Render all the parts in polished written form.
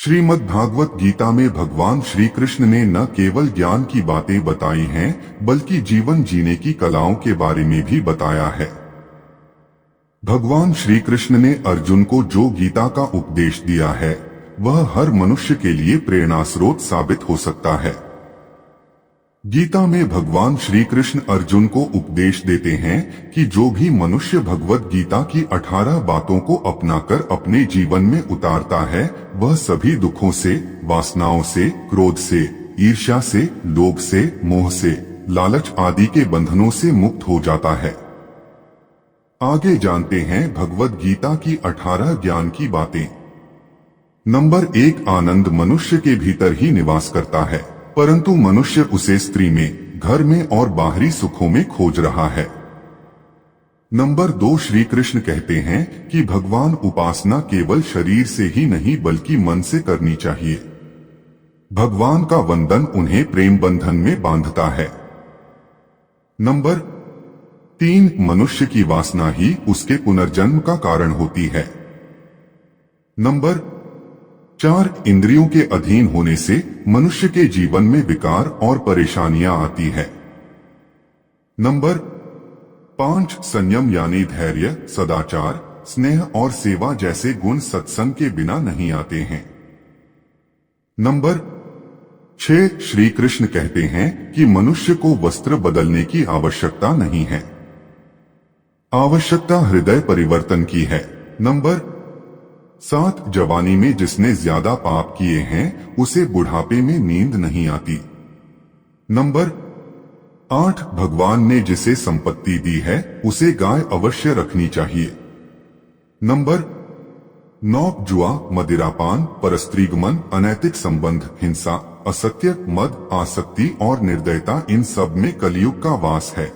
श्रीमद् भागवत गीता में भगवान श्री कृष्ण ने न केवल ज्ञान की बातें बताई हैं, बल्कि जीवन जीने की कलाओं के बारे में भी बताया है। भगवान श्री कृष्ण ने अर्जुन को जो गीता का उपदेश दिया है, वह हर मनुष्य के लिए प्रेरणा स्रोत साबित हो सकता है। गीता में भगवान श्री कृष्ण अर्जुन को उपदेश देते हैं कि जो भी मनुष्य भगवत गीता की 18 बातों को अपनाकर अपने जीवन में उतारता है, वह सभी दुखों से, वासनाओं से, क्रोध से, ईर्ष्या से, लोभ से, मोह से, लालच आदि के बंधनों से मुक्त हो जाता है। आगे जानते हैं भगवत गीता की 18 ज्ञान की बातें। नंबर 1, आनंद मनुष्य के भीतर ही निवास करता है, परंतु मनुष्य उसे स्त्री में, घर में और बाहरी सुखों में खोज रहा है। नंबर 2, श्री कृष्ण कहते हैं कि भगवान उपासना केवल शरीर से ही नहीं बल्कि मन से करनी चाहिए। भगवान का वंदन उन्हें प्रेम बंधन में बांधता है। नंबर 3, मनुष्य की वासना ही उसके पुनर्जन्म का कारण होती है। नंबर 4, इंद्रियों के अधीन होने से मनुष्य के जीवन में विकार और परेशानियां आती है। नंबर 5, संयम यानी धैर्य, सदाचार, स्नेह और सेवा जैसे गुण सत्संग के बिना नहीं आते हैं। नंबर 6, श्री कृष्ण कहते हैं कि मनुष्य को वस्त्र बदलने की आवश्यकता नहीं है, आवश्यकता हृदय परिवर्तन की है। नंबर 7, जवानी में जिसने ज्यादा पाप किए हैं उसे बुढ़ापे में नींद नहीं आती। नंबर 8, भगवान ने जिसे संपत्ति दी है उसे गाय अवश्य रखनी चाहिए। नंबर 9, जुआ, मदिरापान, परस्त्रीगमन, अनैतिक संबंध, हिंसा, असत्य, मद, आसक्ति और निर्दयता, इन सब में कलयुग का वास है।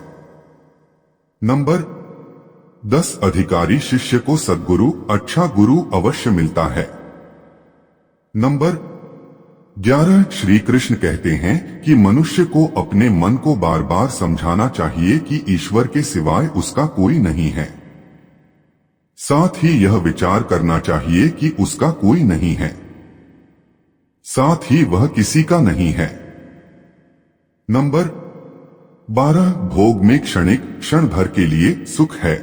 नंबर 10, अधिकारी शिष्य को सद्गुरु, अच्छा गुरु अवश्य मिलता है। नंबर 11, श्री कृष्ण कहते हैं कि मनुष्य को अपने मन को बार बार समझाना चाहिए कि ईश्वर के सिवाय उसका कोई नहीं है। साथ ही यह विचार करना चाहिए कि उसका कोई नहीं है, साथ ही वह किसी का नहीं है। नंबर 12, भोग में क्षणिक, क्षण भर के लिए सुख है,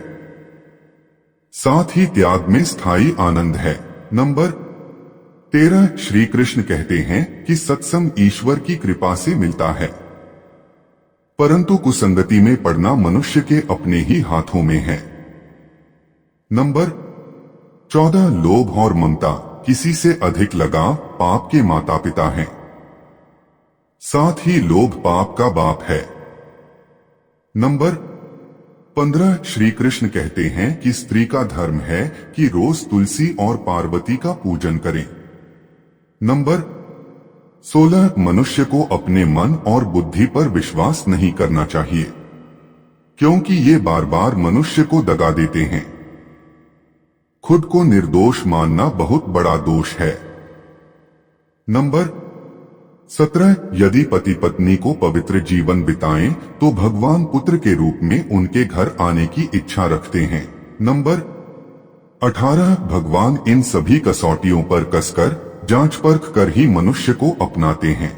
साथ ही त्याग में स्थायी आनंद है। नंबर 13, श्री कृष्ण कहते हैं कि सत्संग ईश्वर की कृपा से मिलता है, परंतु कुसंगति में पड़ना मनुष्य के अपने ही हाथों में है। नंबर 14, लोभ और ममता, किसी से अधिक लगाव पाप के माता पिता हैं, साथ ही लोभ पाप का बाप है। नंबर 15, श्री कृष्ण कहते हैं कि स्त्री का धर्म है कि रोज तुलसी और पार्वती का पूजन करें। नंबर 16, मनुष्य को अपने मन और बुद्धि पर विश्वास नहीं करना चाहिए, क्योंकि ये बार बार मनुष्य को दगा देते हैं। खुद को निर्दोष मानना बहुत बड़ा दोष है। नंबर 17, यदि पति पत्नी को पवित्र जीवन बिताएं तो भगवान पुत्र के रूप में उनके घर आने की इच्छा रखते हैं। नंबर 18, भगवान इन सभी कसौटियों पर कसकर, जांच परख कर ही मनुष्य को अपनाते हैं।